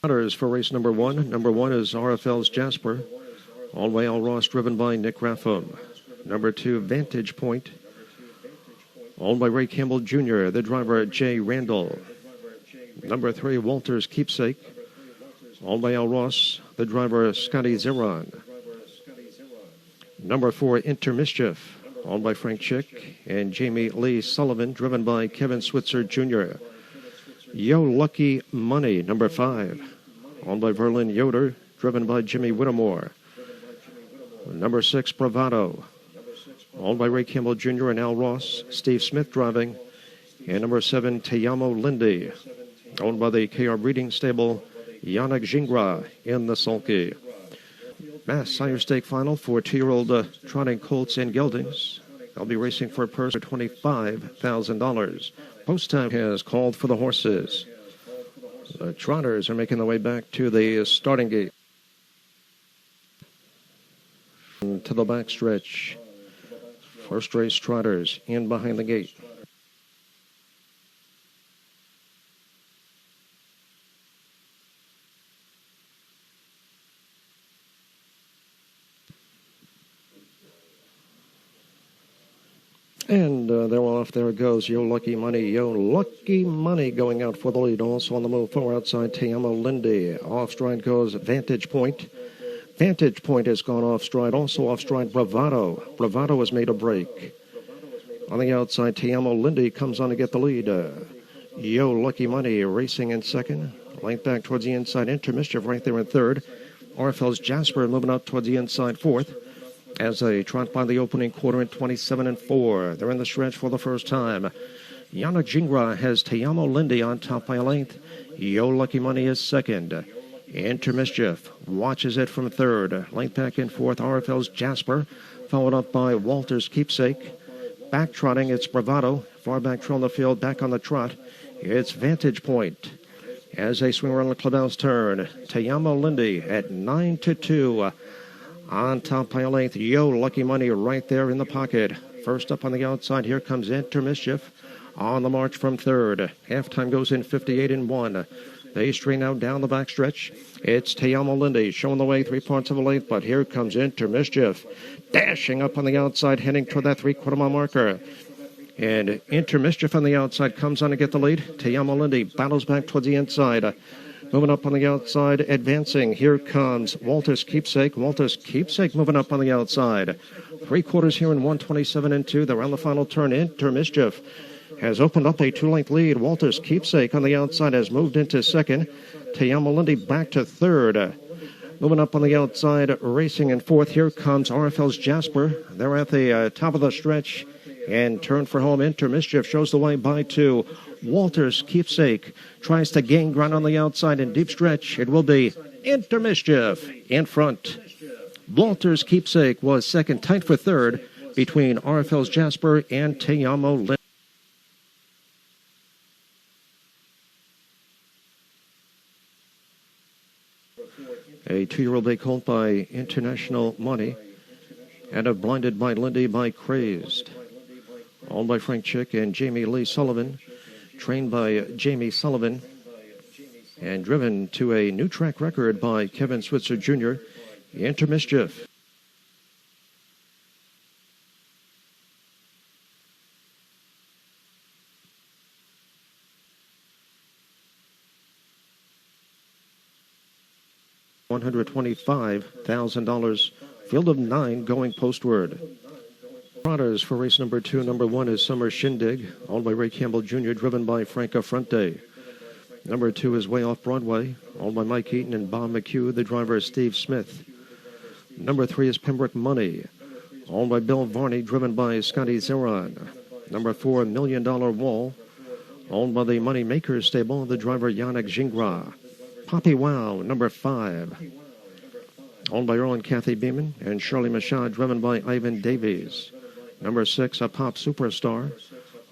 Runners for race number one. Number one is RFL's Jasper. All the way Al Ross, driven by Nick Raffam. Number two, Vantage Point. Owned by Ray Campbell Jr., the driver Jay Randall. Number three, Walter's Keepsake. Owned by Al Ross, the driver Scotty Zeron. Number four, Intermischief. Owned by Frank Chick and Jamie Lee Sullivan, driven by Kevin Switzer Jr. Yo Lucky Money, number five. Owned by Verlin Yoder, driven by Jimmy Whittemore. Number six, Bravado. Owned by Ray Campbell Jr. and Al Ross, Steve Smith driving. And number seven, Teyamo Lindy. Owned by the KR Breeding Stable, Yannick Gingras in the sulky. Mass Sire Stake final for 2-year-old trotting colts and geldings. They'll be racing for a purse of $25,000. Post time has called for the horses. The trotters are making their way back to the starting gate. To the backstretch. First race trotters in behind the gate. And they're off. There it goes. Yo Lucky Money. Yo Lucky Money going out for the lead. Also on the move forward outside, Teyamo Lindy. Off stride goes Vantage Point. Vantage Point has gone off stride. Also off stride, Bravado. Bravado has made a break. On the outside, Teyamo Lindy comes on to get the lead. Yo Lucky Money racing in second. Length back towards the inside. Intermischief right there in third. RFL's Jasper moving up towards the inside fourth. As they trot by the opening quarter in 27-4. They're in the stretch for the first time. Yannick Gingras has Teyamo Lindy on top by a length. Yo Lucky Money is second. Intermischief watches it from third. Length back in fourth, RFL's Jasper, followed up by Walter's Keepsake. Back trotting, it's Bravado. Far back trail in the field, back on the trot. It's Vantage Point. As they swing around the clubhouse turn, Teyamo Lindy at 9-2. On top by a length, Yo Lucky Money right there in the pocket. First up on the outside, here comes Intermischief on the march from third. Halftime goes in 58-1. They straighten out down the backstretch. It's Teyamo Lindy showing the way 3 parts of a length, but here comes Intermischief dashing up on the outside, heading toward that 3/4 mile marker. And Intermischief on the outside comes on to get the lead. Teyamo Lindy battles back towards the inside. Moving up on the outside, advancing. Here comes Walter's Keepsake. Walter's Keepsake moving up on the outside. 3/4 here in 127-2. They're on the final turn. Intermischief has opened up a 2-length lead. Walter's Keepsake on the outside has moved into second. Teyamo Lindy back to third. Moving up on the outside, racing in fourth. Here comes RFL's Jasper. They're at the top of the stretch and turn for home. Intermischief shows the way by two. Walter's Keepsake tries to gain ground on the outside in deep stretch. It will be Intermischief in front. Walter's Keepsake was second, tight for third between RFL's Jasper and Teyamo Lindy. A 2-year-old bay colt by International Money and a blinded by Lindy by Crazed. Owned by Frank Chick and Jamie Lee Sullivan. Trained by Jamie Sullivan and driven to a new track record by Kevin Switzer Jr. Intermischief. $125,000. Field of 9 going postward. Trotters for race number 2. Number 1 is Summer Shindig, owned by Ray Campbell Jr., driven by Frank Affronte. Number 2 is Way Off Broadway, owned by Mike Eaton and Bob McHugh. The driver is Steve Smith. Number 3 is Pembroke Money, owned by Bill Varney, driven by Scotty Zeron. Number 4, $1 Million Wall, owned by the Money Makers stable. The driver Yannick Gingras. Poppy Wow, number 5, owned by Earl and Kathy Beeman and Shirley Machad, driven by Ivan Davies. Number 6, A Pop Superstar,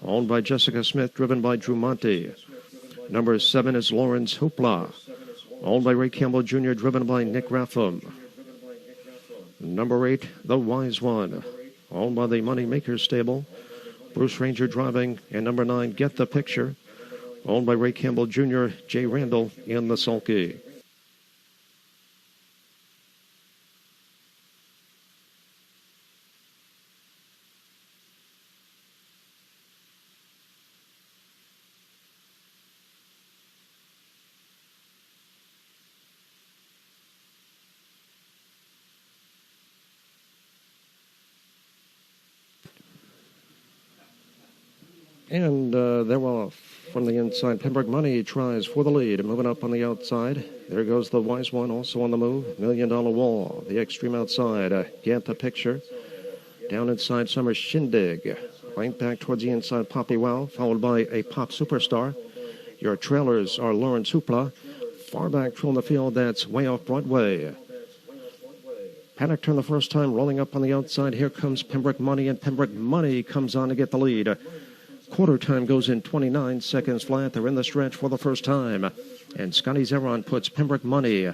owned by Jessica Smith, driven by Drew Monty. Number 7 is Lawrence Hoopla, owned by Ray Campbell Jr., driven by Nick Raffam. Number 8, The Wise One, owned by the Money Makers stable, Bruce Ranger driving. And number 9, Get the Picture, owned by Ray Campbell Jr., Jay Randall in the sulky. And they're off from the inside. Pembroke Money tries for the lead, moving up on the outside. There goes the Wise One, also on the move. $1 Million Wall, the extreme outside. Get the picture. Down inside, Summer Shindig. Right back towards the inside, Poppy Wow, followed by a Pop Superstar. Your trailers are Lawrence Hoopla. Far back from the field, that's Way Off Broadway. Paddock turned the first time, rolling up on the outside. Here comes Pembroke Money, and Pembroke Money comes on to get the lead. Quarter time goes in 29 seconds flat. They're in the stretch for the first time. And Scotty Zeron puts Pembroke Money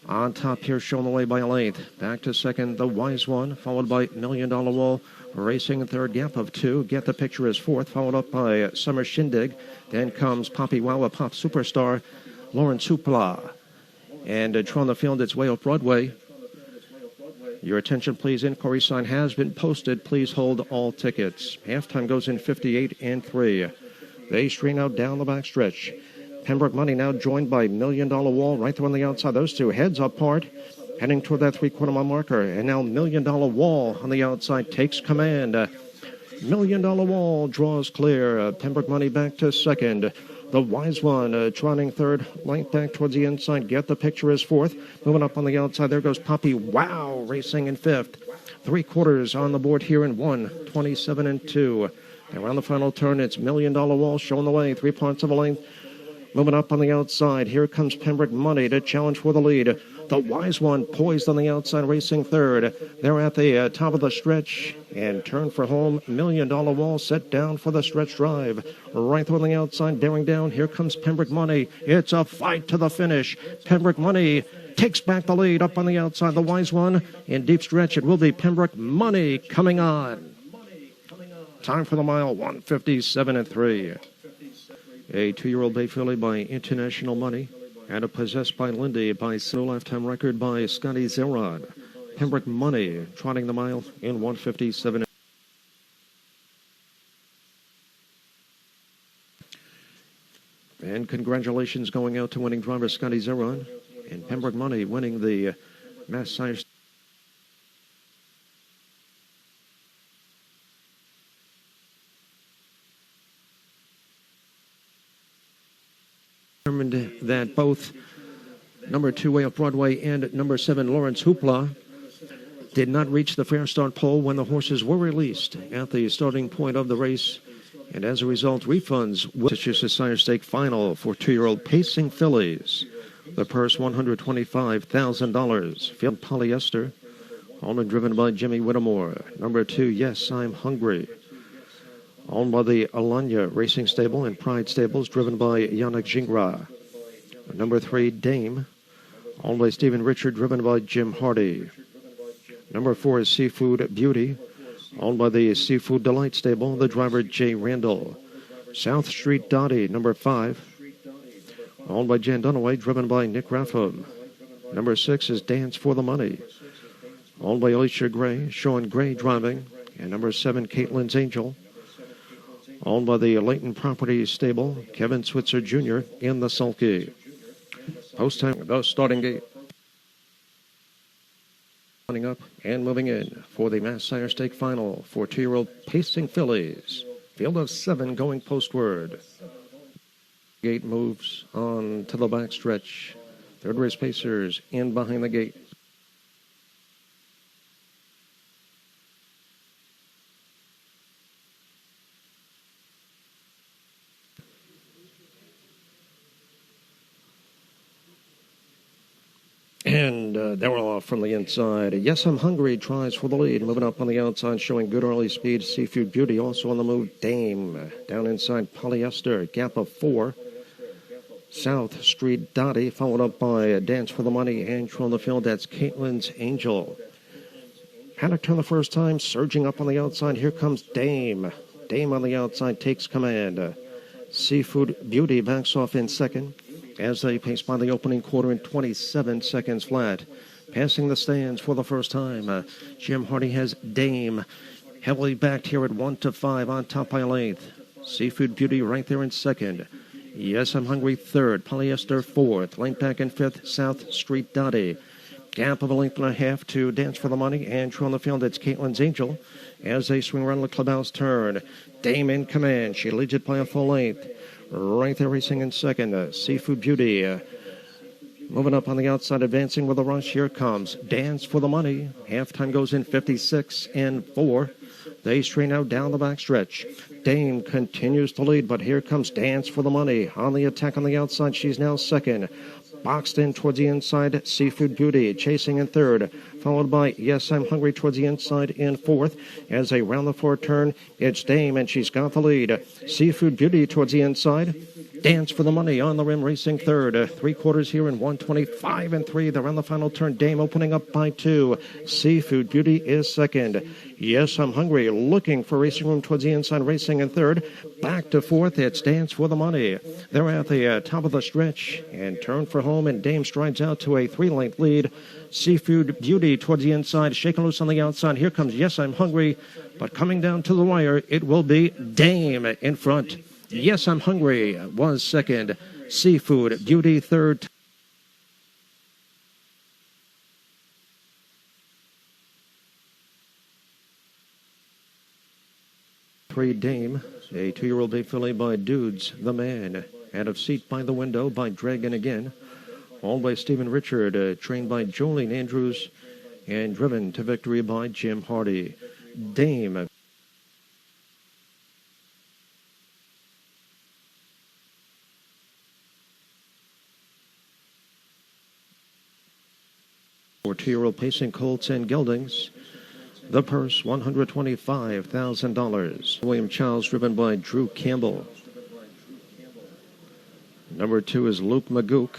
on top here, shown away by a length. Back to second, the Wise One, followed by $1 Million Wall. Racing in third, gap of two. Get the Picture is fourth, followed up by Summer Shindig. Then comes Poppy Wow, Pop Superstar, Lawrence Hoopla. And on the field, it's Way Off Broadway. Your attention, please. Inquiry sign has been posted. Please hold all tickets. Halftime goes in 58-3. They strain out down the backstretch. Pembroke Money now joined by $1 Million Wall right there on the outside. Those two heads apart, heading toward that three-quarter mile marker. And now $1 Million Wall on the outside takes command. $1 Million Wall draws clear. Pembroke Money back to second. The Wise One trotting third, light back towards the inside. Get the Picture is fourth. Moving up on the outside, there goes Poppy Wow, racing in fifth. 3/4 on the board here in 1:27-2. Around the final turn, it's $1 Million Wall showing the way, 3 parts of a length. Moving up on the outside, here comes Pembroke Money to challenge for the lead. The Wise One poised on the outside, racing third. They're at the top of the stretch and turn for home. $1 Million Wall set down for the stretch drive. Right there on the outside, bearing down. Here comes Pembroke Money. It's a fight to the finish. Pembroke Money takes back the lead up on the outside. The Wise One in deep stretch. It will be Pembroke Money coming on. Time for the mile, 1:57-3. A 2-year-old bay filly by International Money. And a Possessed by Lindy by So Lifetime Record by Scotty Zeron. Pembroke Money trotting the mile in 1:57. And congratulations going out to winning driver Scotty Zeron. And Pembroke Money winning the Mass SIRE. Determined that both number 2 Way Off Broadway and number 7 Lawrence Hoopla did not reach the fair start pole when the horses were released at the starting point of the race, and as a result, refunds will Massachusetts SIRE Stake final for 2-year-old pacing fillies. The purse $125,000. Field Polyester, owned and driven by Jimmy Whittemore. Number 2, Yes, I'm Hungry, owned by the Alanya Racing Stable and Pride Stables, driven by Yannick Gingras. Number 3, Dame, owned by Stephen Richard, driven by Jim Hardy. Number 4 is Seafood Beauty, owned by the Seafood Delight Stable, the driver Jay Randall. South Street Dottie, number 5, owned by Jan Dunaway, driven by Nick Raffam. Number 6 is Dance for the Money, owned by Alicia Gray, Sean Gray driving. And number 7, Caitlin's Angel, owned by the Leighton Properties Stable, Kevin Switzer Jr. in the sulky. Post time, the starting gate. Running up and moving in for the Mass SIRE Stake final for 2-year-old pacing fillies. Field of 7 going postward. Gate moves on to the backstretch. Third race pacers in behind the gate. And they're off from the inside. Yes, I'm Hungry tries for the lead. Moving up on the outside, showing good early speed. Seafood Beauty also on the move. Dame down inside. Polyester, gap of 4. South Street Dottie, followed up by Dance for the Money. And on the field, that's Caitlin's Angel. Haddock turned the first time, surging up on the outside. Here comes Dame. Dame on the outside takes command. Seafood Beauty backs off in second as they pace by the opening quarter in 27 seconds flat. Passing the stands for the first time, Jim Hardy has Dame heavily backed here at 1-5 on top by a length. Seafood Beauty right there in second. Yes, I'm Hungry third. Polyester fourth. Lane back in fifth. South Street Dottie. Gap of a length and a half to Dance for the Money. And true on the field, it's Caitlin's Angel as they swing around the clubhouse turn. Dame in command. She leads it by a full length. Right there racing in second. Seafood Beauty. Moving up on the outside, advancing with a rush. Here comes Dance for the Money. Halftime goes in 56-4. They straighten out down the backstretch. Dame continues to lead, but here comes Dance for the Money. On the attack on the outside, she's now second. Boxed in towards the inside, Seafood Beauty chasing in third, followed by Yes, I'm Hungry towards the inside in fourth. As they round the fourth turn, it's Dame, and she's got the lead. Seafood Beauty towards the inside. Dance for the Money on the rim, racing third. 3 quarters here in 1:25-3. They're on the final turn. Dame opening up by 2. Seafood Beauty is second. Yes, I'm Hungry looking for racing room towards the inside, racing in third. Back to fourth, it's Dance for the Money. They're at the top of the stretch and turn for home, and Dame strides out to a 3-length lead. Seafood Beauty towards the inside, shaking loose on the outside. Here comes Yes, I'm Hungry, but coming down to the wire, it will be Dame in front. Yes, I'm Hungry was second. Seafood Beauty third. Dame, a 2-year-old bay filly by Dudes the Man. Out of Seat by the Window by Dragon Again. All by Stephen Richard, trained by Jolene Andrews, and driven to victory by Jim Hardy. Dame. For 2-year-old pacing colts and geldings. The purse, $125,000. William Charles, driven by Drew Campbell. Number 2 is Luke Magook,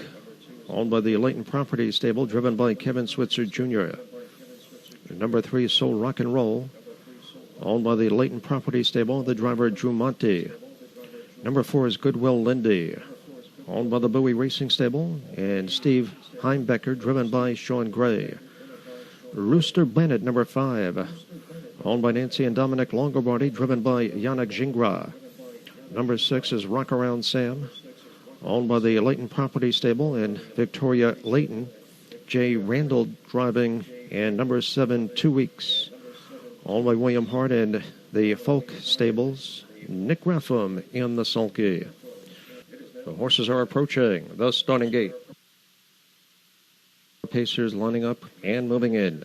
owned by the Layton Property Stable, driven by Kevin Switzer Jr. Number 3 is Soul Rock and Roll, owned by the Layton Property Stable, the driver Drew Monty. Number 4 is Goodwill Lindy, owned by the Bowie Racing Stable, and Steve Heimbecker, driven by Sean Gray. Rooster Bennett, number 5, owned by Nancy and Dominic Longobardi, driven by Yannick Gingras. Number 6 is Rock Around Sam, owned by the Layton Property Stable and Victoria Layton. Jay Randall driving, and number 7, 2 Weeks, owned by William Hart and the Folk Stables. Nick Raffam in the sulky. The horses are approaching the starting gate. Pacers lining up and moving in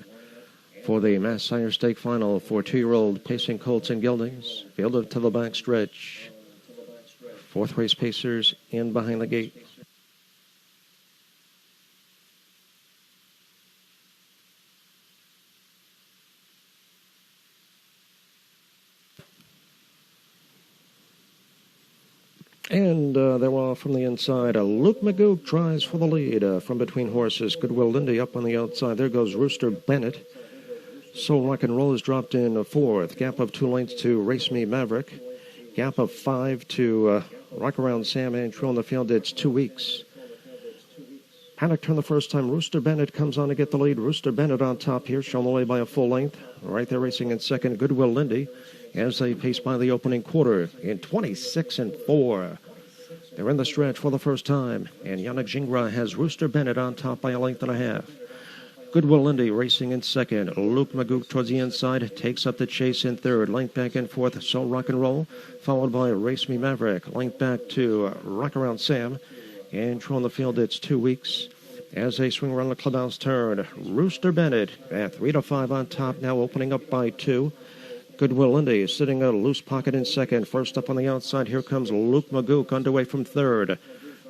for the Mass Sire Stake Final for 2-year-old pacing colts and geldings. Fielded to the back stretch. 4th race pacers in behind the gate. And they're off from the inside. Luke Magook tries for the lead from between horses. Goodwill Lindy up on the outside. There goes Rooster Bennett. Soul Rock and Roll is dropped in 4th. Gap of 2 lengths to Race Me Maverick. Gap of 5 to Rock Around Sam, and true on the field, it's 2 Weeks. Paddock turned the first time. Rooster Bennett comes on to get the lead. Rooster Bennett on top here, shown the way by a full length. Right there racing in second, Goodwill Lindy, as they pace by the opening quarter in 26-4. They're in the stretch for the first time, and Yannick Gingras has Rooster Bennett on top by a length and a half. Goodwill Lindy racing in second. Luke Magook towards the inside, takes up the chase in third. Length back in fourth, Soul Rock and Roll, followed by Race Me Maverick. Length back to Rock Around Sam, and true on the field, it's 2 Weeks. As they swing around the clubhouse turn, Rooster Bennett at 3-5 on top, now opening up by 2. Goodwill Lindy sitting a loose pocket in second. First up on the outside, here comes Luke Magook underway from third.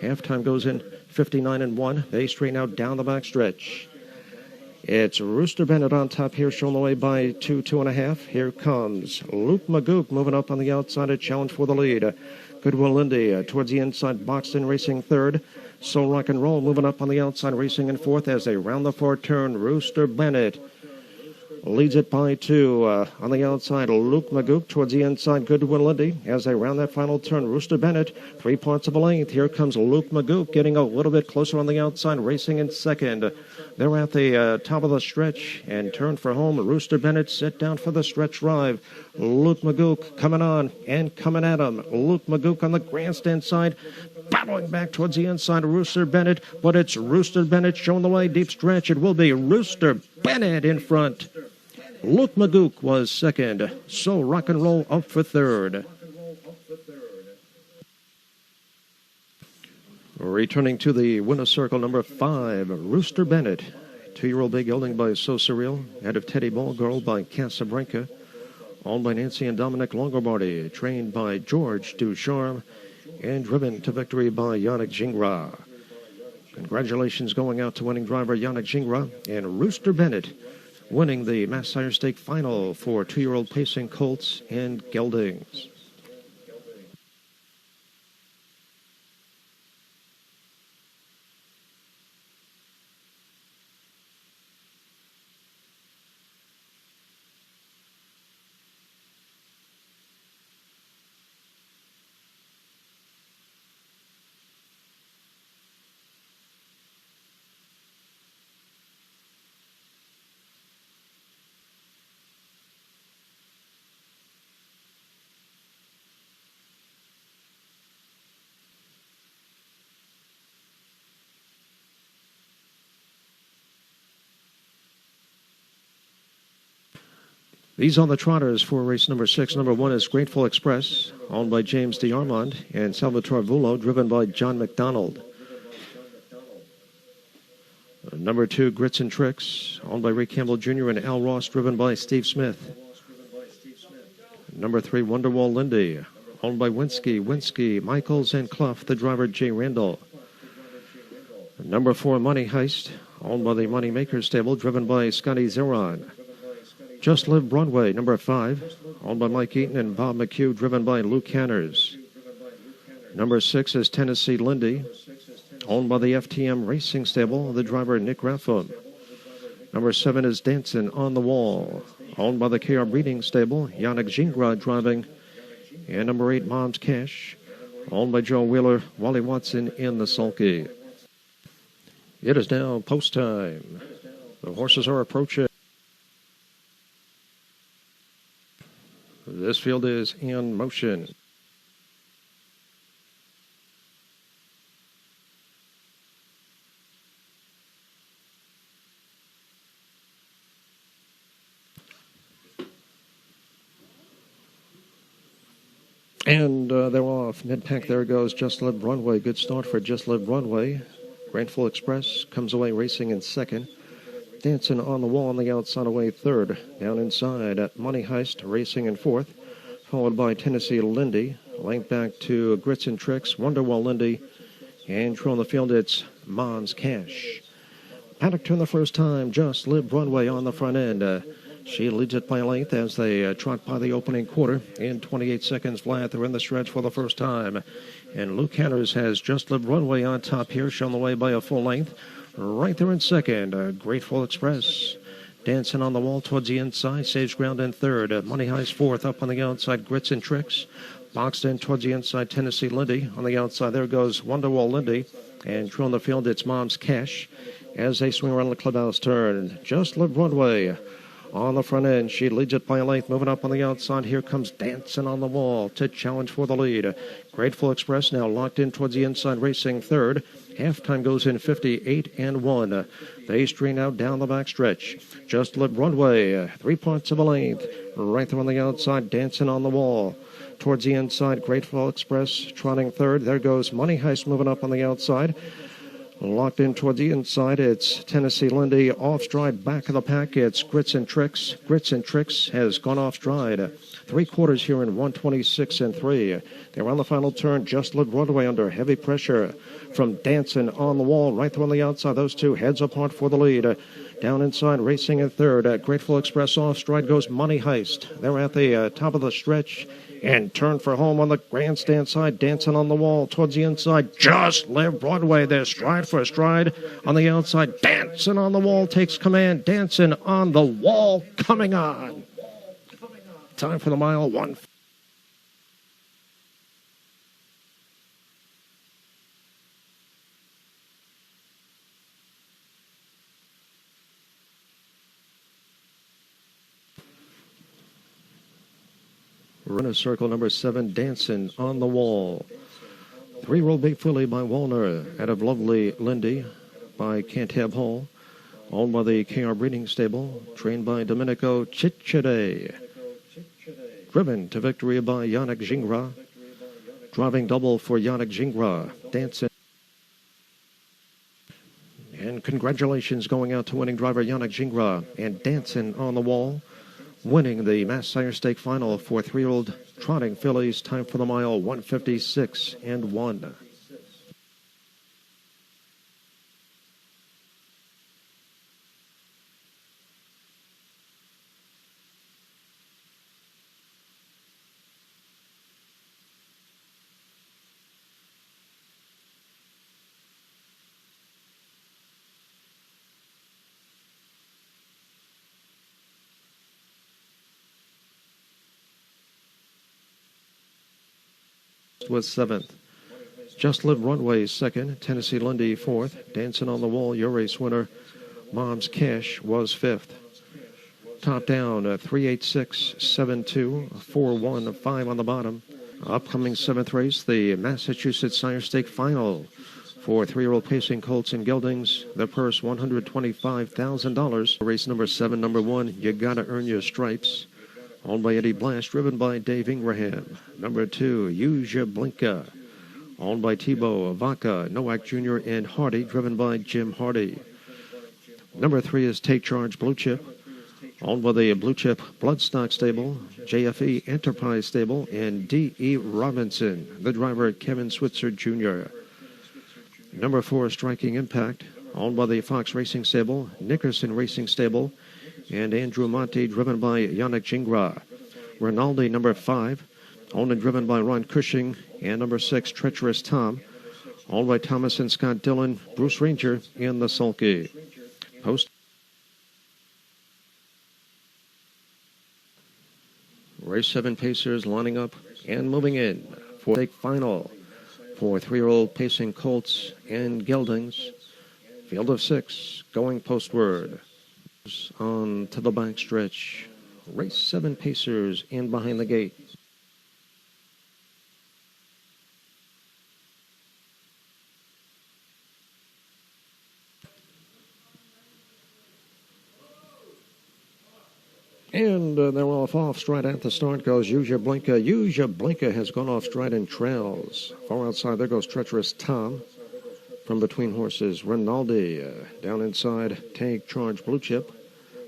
Halftime goes in 59-1. They straighten out down the backstretch. It's Rooster Bennett on top here, shown the way by 2.5. Here comes Luke Magook moving up on the outside, a challenge for the lead. Goodwill Lindy towards the inside, boxed in, racing third. Soul Rock and Roll moving up on the outside, racing in fourth as they round the fourth turn. Rooster Bennett leads it by 2. On the outside, Luke Magoo towards the inside, Goodwin Lindy. As they round that final turn, Rooster Bennett, 3 parts of a length. Here comes Luke Magoo getting a little bit closer on the outside, racing in second. They're at the top of the stretch and turn for home. Rooster Bennett set down for the stretch drive. Luke Magoo coming on and coming at him. Luke Magoo on the grandstand side, battling back towards the inside of Rooster Bennett, but it's Rooster Bennett showing the way, deep stretch. It will be Rooster Bennett in front. Luke Magoo was second, so Rock and Roll up for third. Returning to the winner's circle, number 5, Rooster Bennett. 2-year-old big gelding by So Surreal, out of Teddy Ball Girl by Casablanca, owned by Nancy and Dominic Longobardi, trained by George Ducharme, and driven to victory by Yannick Gingras. Congratulations going out to winning driver Yannick Gingras and Rooster Bennett, winning the Mass Sire Stake final for 2-year-old pacing colts and geldings. These are the trotters for race number 6. Number 1 is Grateful Express, owned by James DeArmond and Salvatore Vullo, driven by John McDonald. Number 2, Grits and Tricks, owned by Ray Campbell Jr. and Al Ross, driven by Steve Smith. Number 3, Wonderwall Lindy, owned by Winsky, Michaels, and Clough, the driver Jay Randall. Number 4, Money Heist, owned by the Money Maker stable, driven by Scotty Zeron. Just Live Broadway, number 5, owned by Mike Eaton and Bob McHugh, driven by Luke Hanners. Number 6 is Tennessee Lindy, owned by the FTM Racing Stable, the driver Nick Raffam. Number 7 is Dancing on the Wall, owned by the KR Breeding Stable, Yannick Gingras driving. And number 8, Mom's Cash, owned by Joe Wheeler, Wally Watson in the sulky. It is now post time. The horses are approaching. This field is in motion. And they're off. Mid-pack, there goes Just Live Runway. Good start for Just Live Runway. Grateful Express comes away racing in second. Dancing on the Wall on the outside away third. Down inside at Money Heist racing in fourth, followed by Tennessee Lindy. Length back to Grits and Tricks, Wonderwall Lindy, and true on the field it's Mom's Cash. Paddock turn the first time, Just Live Runway on the front end. She leads it by length as they trot by the opening quarter in 28 seconds flat. They're in the stretch for the first time. And Luke Hanners has Just Live Runway on top here, shown the way by a full length. Right there in second, Grateful Express. Dancing on the Wall towards the inside, saves ground in third. Money High's fourth, up on the outside, Grits and Tricks. Boxed in towards the inside, Tennessee Lindy. On the outside, there goes Wonderwall Lindy. And true on the field, it's Mom's Cash. As they swing around the clubhouse turn, Just Live Runway on the front end. She leads it by a length, moving up on the outside. Here comes Dancing on the Wall to challenge for the lead. Grateful Express now locked in towards the inside, racing third. Halftime goes in 58-1. They strain out down the back stretch. Just Live Runway, 3 parts of a length. Right there on the outside, Dancing on the Wall. Towards the inside, Grateful Express trotting third. There goes Money Heist moving up on the outside. Locked in toward the inside, it's Tennessee Lindy. Off stride, back of the pack, it's Grits and Tricks. Grits and Tricks has gone off stride. 3 quarters here in 126-3. They're on the final turn. Just Live Runway under heavy pressure from Dancing on the Wall. Right there on the outside, those two heads apart for the lead. Down inside, racing in third. Grateful Express off stride goes Money Heist. They're at the top of the stretch. And turn for home on the grandstand side, dancing on the wall towards the inside. Just Live Broadway there, stride for stride on the outside. Dancing on the wall takes command. Dancing on the wall coming on. Time for the mile one. Runner circle number 7, Dancing on the Wall. 3-year-old Big Filly by Walner out of Lovely Lindy by Cantab Hall. Owned by the KR Breeding Stable. Trained by Domenico Ciccione. Driven to victory by Yannick Gingras. Driving double for Yannick Gingras. Dancing. And congratulations going out to winning driver Yannick Gingras and Dancing on the Wall. Winning the Mass Sire Stake Final for 3-year-old trotting fillies. Time for the mile 1:56 and 1. Was 7th. Just Live Runway 2nd. Tennessee Lundy 4th. Dancing on the Wall, your race winner, Mom's Cash, was 5th. Top down, 386, 72, 41, 5 on the bottom. Upcoming 7th race, the Massachusetts Sire Stake Final for 3-year-old pacing colts and geldings. The purse, $125,000. Race number 7, number 1, You Gotta Earn Your Stripes. Owned by Eddie Blast, driven by Dave Ingraham. Number 2, Use Your Blinka. Owned by Tebow, Vaca, Nowak Jr., and Hardy, driven by Jim Hardy. Number 3 is Take Charge Blue Chip. Owned by the Blue Chip Bloodstock Stable, JFE Enterprise Stable, and D.E. Robinson, the driver Kevin Switzer Jr. Number 4, Striking Impact. Owned by the Fox Racing Stable, Nickerson Racing Stable, and Andrew Monti, driven by Yannick Gingras. Rinaldi, number 5, owned and driven by Ron Cushing. And number 6, Treacherous Tom, owned by Thomas and Scott Dillon, Bruce Ranger, and the Sulky. Post. Race 7 pacers lining up and moving in for the final for 3-year-old pacing colts and geldings. Field of 6 going postward. On to the back stretch. Race 7 pacers in behind the gate. And they're off stride at the start goes Use Your Blinka. Use Your Blinka has gone off stride and trails. Far outside there goes Treacherous Tom. From between horses, Rinaldi. Down inside, Take Charge Blue Chip.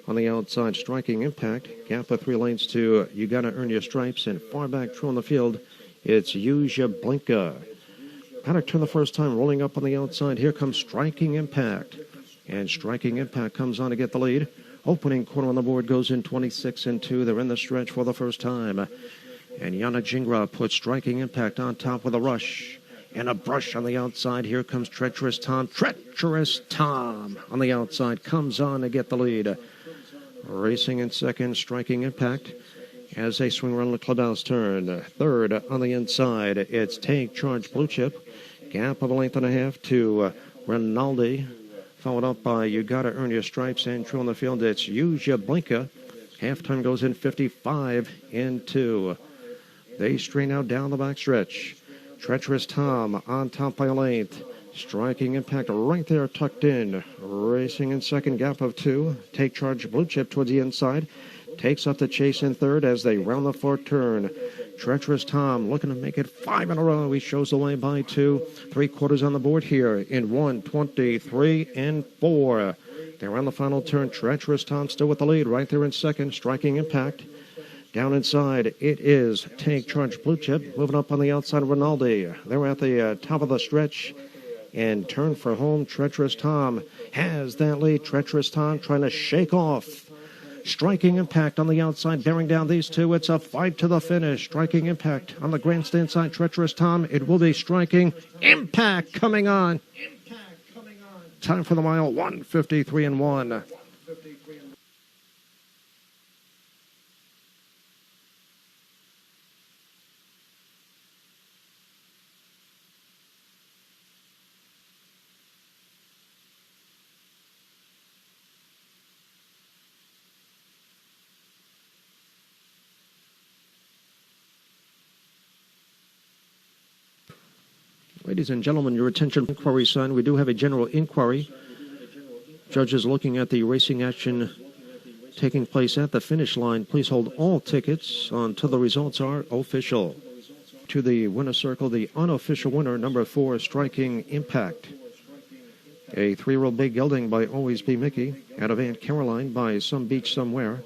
On the outside, Striking Impact. Gap of 3 lengths to You Gotta Earn Your Stripes. And far back true on the field, it's Use Your Blinka. Paddock turn the first time, rolling up on the outside. Here comes Striking Impact. And Striking Impact comes on to get the lead. Opening quarter on the board goes in 26 and 2. They're in the stretch for the first time. And Yannick Gingras puts Striking Impact on top with a rush. And a brush on the outside. Here comes Treacherous Tom. Treacherous Tom on the outside comes on to get the lead. Racing in second, Striking Impact. As they swing around the clubhouse turn. Third on the inside, it's Take Charge Blue Chip. Gap of a length and a half to Rinaldi. Followed up by You Gotta Earn Your Stripes. And true on the field, it's Use Your Blinka. Halftime goes in 55 and 2. They strain out down the back stretch. Treacherous Tom on top by a length. Striking Impact right there tucked in. Racing in second, gap of 2. Take Charge Blue Chip towards the inside. Takes up the chase in third as they round the fourth turn. Treacherous Tom looking to make it 5 in a row. He shows the way by 2. 3/4 on the board here in 1:23 and 4. They round the final turn. Treacherous Tom still with the lead right there in second. Striking Impact. Down inside, it is Take Charge Blue Chip. Moving up on the outside of Rinaldi. They're at the top of the stretch. and turn for home. Treacherous Tom has that lead. Treacherous Tom trying to shake off Striking Impact on the outside, bearing down these two. It's a fight to the finish. Striking Impact on the grandstand side. Treacherous Tom. It will be Striking Impact coming on. Time for the mile, 1:53.1. Ladies and gentlemen, your attention, inquiry sign. We do have a general inquiry. Judges looking at the racing action taking place at the finish line. Please hold all tickets until the results are official. To the winner circle, the unofficial winner, number 4, Striking Impact. A 3-year-old big gelding by Always Be Mickey, out of Aunt Caroline by Some Beach Somewhere.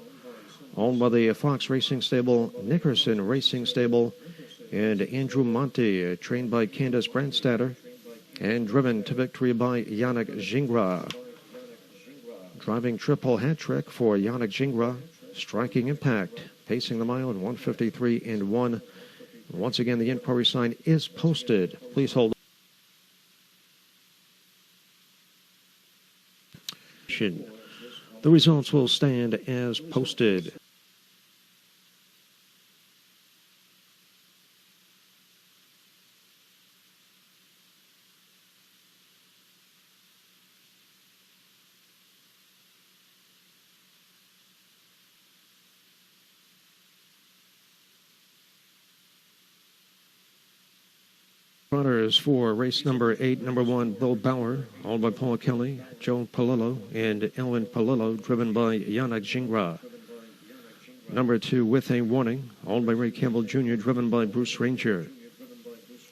Owned by the Fox Racing Stable, Nickerson Racing Stable, and Andrew Monte, trained by Candace Brandstatter, and driven to victory by Yannick Gingras. Driving triple hat trick for Yannick Gingras, Striking Impact, pacing the mile in 1:53.1. Once again, the inquiry sign is posted. Please hold. The results will stand as posted. Runners for race number 8, number 1, Bill Bauer, owned by Paul Kelly, Joe Palillo, and Ellen Palillo, driven by Yannick Gingras. Number 2, With a Warning, owned by Ray Campbell Jr., driven by Bruce Ranger.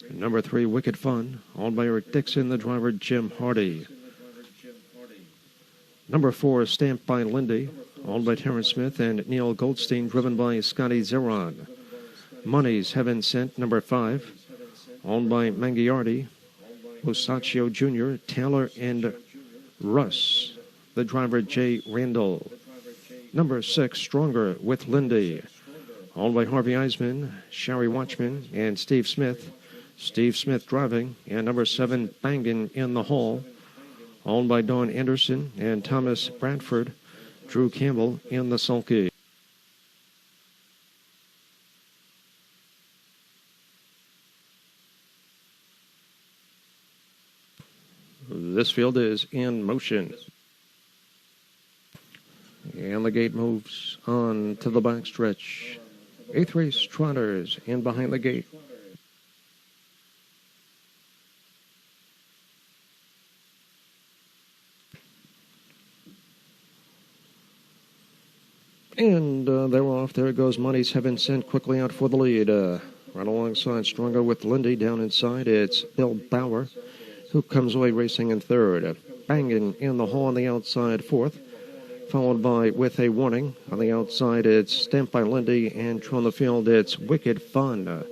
Number 3, Wicked Fun, owned by Eric Dixon, the driver Jim Hardy. Number 4, Stamped by Lindy, owned by Terrence Smith and Neil Goldstein, driven by Scotty Zeron. Money's Heaven Sent, number 5, owned by Mangiardi, Osaccio Jr., Taylor, and Russ, the driver Jay Randall. Number 6, Stronger with Lindy, owned by Harvey Eisman, Sherry Watchman, and Steve Smith. Steve Smith driving. And number 7, Bangin' in the Hall, owned by Don Anderson and Thomas Bradford, Drew Campbell in the sulky. This field is in motion. And the gate moves on to the backstretch. 8th race trotters in behind the gate. And they're off. There goes Money's Heaven Sent quickly out for the lead. Right alongside Stronger with Lindy. Down inside, it's Bill Bauer, who comes away racing in 3rd. Bangin' in the Hall on the outside, 4th. Followed by With a Warning. On the outside, it's Stamped by Lindy. And on the field, it's Wicked Fun.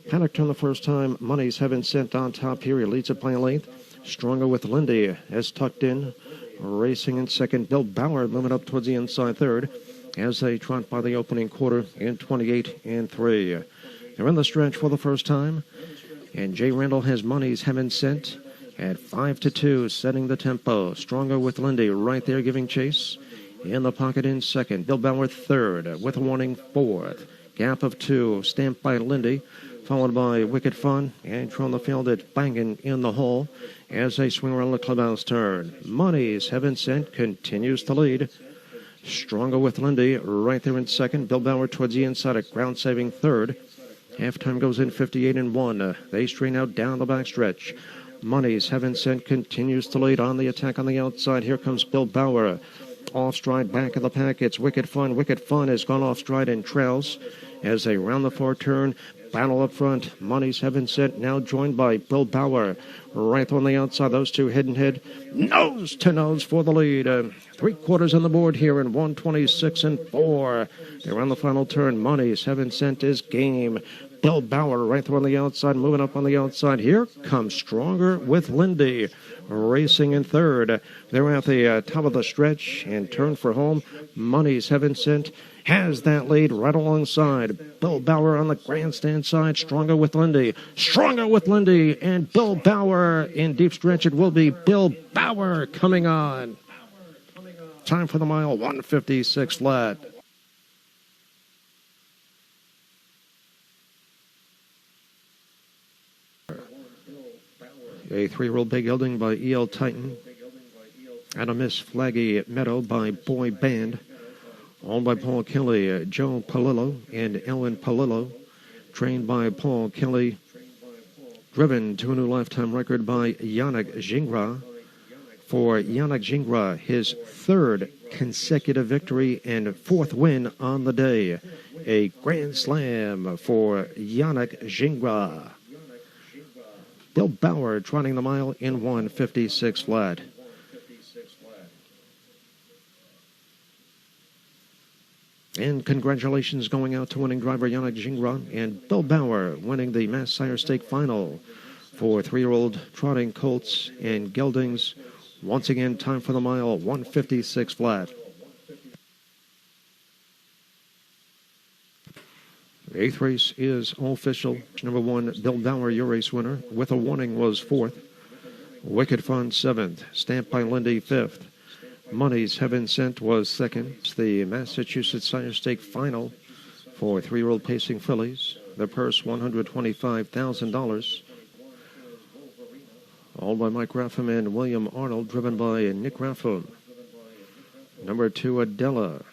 Panicked on the first time. Money's Heaven Sent on top here. He leads it by a length. Stronger with Lindy as tucked in. Racing in 2nd. Bill Bauer moving up towards the inside 3rd as they trot by the opening quarter in 28-3. They're in the stretch for the first time. And Jay Randall has Money's Heaven Sent at 5-2, setting the tempo. Stronger with Lindy right there giving chase. In the pocket in 2nd. Bill Bauer 3rd. With a Warning 4th. Gap of 2. Stamped by Lindy. Followed by Wicked Fun. And on the field at Bangin' in the Hall as they swing around the clubhouse turn. Money's Heaven Sent continues to lead. Stronger with Lindy right there in 2nd. Bill Bauer towards the inside at ground saving 3rd. Halftime goes in 58-1. They strain out down the backstretch. Money's Heaven Sent continues to lead on the attack on the outside. Here comes Bill Bauer. Off stride back of the pack. It's Wicked Fun. Wicked Fun has gone off stride and trails as they round the far turn. Battle up front. Money's Heaven Sent now joined by Bill Bauer. Right on the outside. Those two head and head. Nose to nose for the lead. 3/4 on the board here in 1:26-4. They're on the final turn. Money's Heaven Sent is game. Bill Bauer right through on the outside, moving up on the outside. Here comes Stronger with Lindy racing in third. They're at the top of the stretch and turn for home. Money's Heaven Sent has that lead right alongside. Bill Bauer on the grandstand side. Stronger with Lindy. Stronger with Lindy and Bill Bauer in deep stretch. It will be Bill Bauer coming on. Time for the mile, 156 flat. A 3-year-old big gelding by E.L. Titan. And a Miss Flaggy Meadow by Boy Band. Owned by Paul Kelly, Joe Palillo and Ellen Palillo. Trained by Paul Kelly. Driven to a new lifetime record by Yannick Gingras. For Yannick Gingras, his third consecutive victory and fourth win on the day. A grand slam for Yannick Gingras. Bill Bauer trotting the mile in 156 flat. And congratulations going out to winning driver Yannick Gingras and Bill Bauer winning the Mass Sire Stake Final for 3-year-old trotting colts and geldings. Once again, time for the mile, 156 flat. The 8th race is all official. Number 1, Bill Bauer, your race winner. With a Warning was 4th. Wicked Fun 7th. Stamped by Lindy 5th. Money's Heaven Sent was 2nd. The Massachusetts Sire Stake Final for 3-year-old pacing fillies. The purse, $125,000. All by Mike Raffam and William Arnold, driven by Nick Raffam. Number 2, Adela.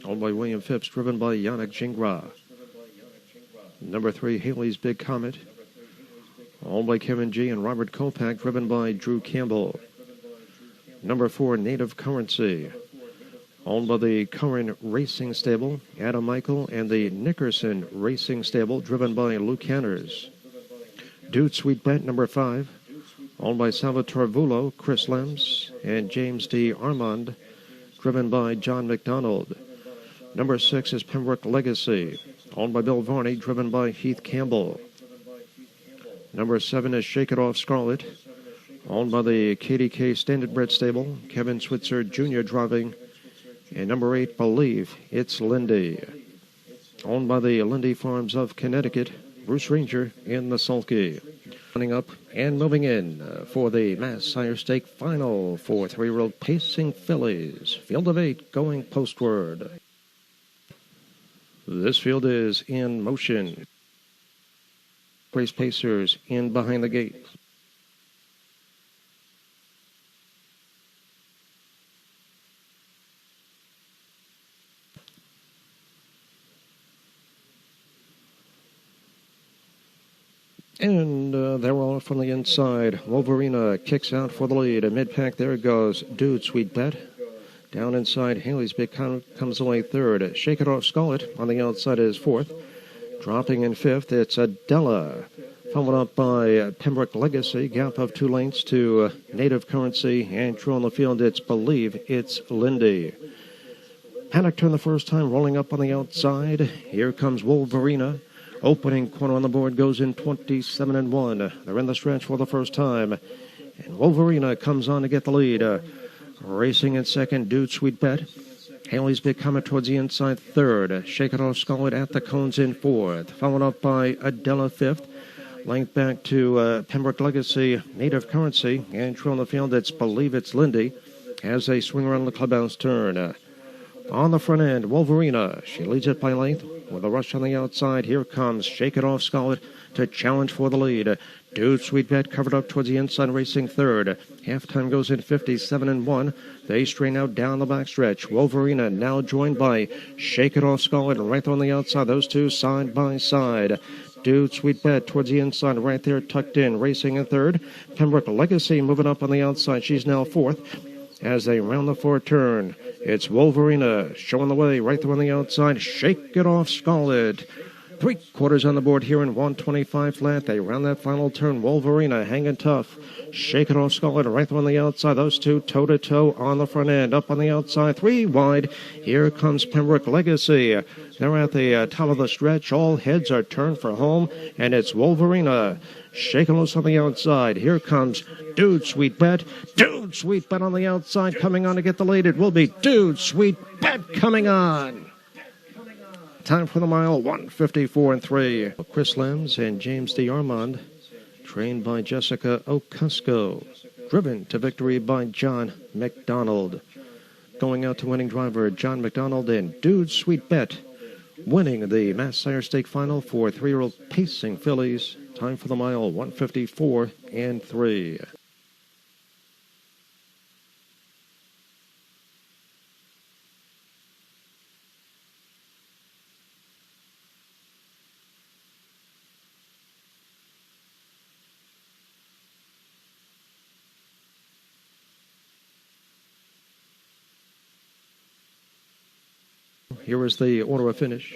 All by William Phipps, driven by Yannick Gingras. Number 3, Haley's Big Comet. All by Kevin G. and Robert Kopak, driven by Drew Campbell. Number 4, Native Currency. Owned by the Curran Racing Stable, Adam Michael, and the Nickerson Racing Stable, driven by Luke Hanners. Dude Sweet Bet, number 5. Owned by Salvatore Vulo, Chris Lems, and James D. Armand, driven by John McDonald. Number 6 is Pembroke Legacy. Owned by Bill Varney, driven by Heath Campbell. Number 7 is Shake It Off Scarlet. Owned by the KDK Standard Bred Stable, Kevin Switzer Jr. driving. And number 8, Believe It's Lindy. Owned by the Lindy Farms of Connecticut, Bruce Ranger in the sulky. Running up and moving in for the Mass Sire Stake Final for 3-year-old pacing fillies. Field of 8 going postward. This field is in motion. Race pacers in behind the gate. And they're off from the inside. Wolverina kicks out for the lead. A mid-pack, there it goes. Dude Sweet Bet. Down inside, Haley's Big comes away third. Shake It Off Scarlet on the outside is 4th. Dropping in 5th, it's Adela. Followed up by Pembroke Legacy. Gap of 2 lengths to Native Currency. And true on the field, it's Believe It's Lindy. Panic turn the first time, rolling up on the outside. Here comes Wolverina. Opening corner on the board goes in 27-1. They're in the stretch for the first time. And Wolverina comes on to get the lead. Racing in second, Dude Sweet Bet. Haley's Big Comet towards the inside, third. Shake It Off Scarlet at the cones in 4th. Followed up by Adela 5th. Length back to Pembroke Legacy, Native Currency. And true on the field, it's Believe It's Lindy as they swing around the clubhouse turn. On the front end, Wolverina. She leads it by length. With a rush on the outside, here comes Shake It Off Scarlet to challenge for the lead. Dude Sweet Bet covered up towards the inside, racing third. Halftime goes in 57-1. They strain out down the backstretch. Wolverina now joined by Shake It Off Scarlet right there on the outside. Those two side by side. Dude Sweet Bet towards the inside, right there tucked in, racing in third. Pembroke Legacy moving up on the outside. She's now 4th. As they round the 4th turn, it's Wolverina showing the way right there on the outside. Shake It Off Scarlet 3/4 on the board here in 125 flat. They round that final turn. Wolverina hanging tough. Shake It Off Scarlet right on the outside. Those two toe-to-toe on the front end. Up on the outside, 3 wide. Here comes Pembroke Legacy. They're at the top of the stretch. All heads are turned for home, and it's Wolverina. Shaking loose on the outside. Here comes Dude Sweet Bet. Dude Sweet Bet on the outside. Coming on to get the lead. It will be Dude Sweet Bet coming on. Time for the mile, 1:54 3. Chris Lems and James DeArmond, trained by Jessica Ocasco. Driven to victory by John McDonald. Going out to winning driver John McDonald and Dude Sweet Bet. Winning the Mass Sire Stake Final for 3-year-old pacing fillies. Time for the mile, 1:54 3. Here is the order of finish.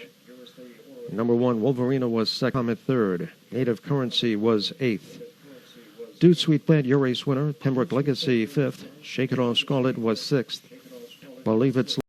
Number 1, Wolverina was second. Comet third. Native Currency was 8th. Dude Sweet Bet, your race winner. Pembroke Legacy 5th. Shake It Off Scarlet was 6th. Believe It's